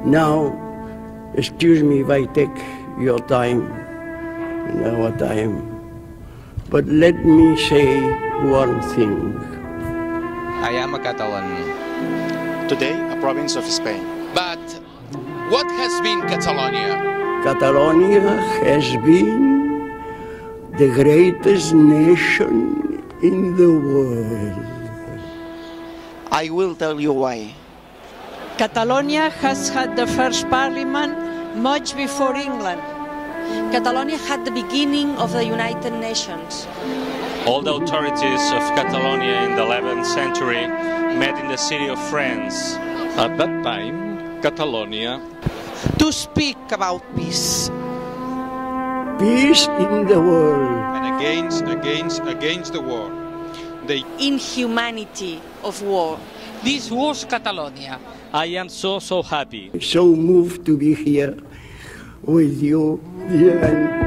Now, excuse me if I take your time and our time, but let me say one thing. I am a Catalan. Today, a province of Spain. But what has been Catalonia? Catalonia has been the greatest nation in the world. I will tell you why. Catalonia has had the first parliament much before England. Catalonia had the beginning of the United Nations. All the authorities of Catalonia in the 11th century met in the city of France. At that time, Catalonia to speak about peace. Peace in the world. And against the war. The inhumanity of war. This was Catalonia. I am so happy. So moved to be here with you, dear.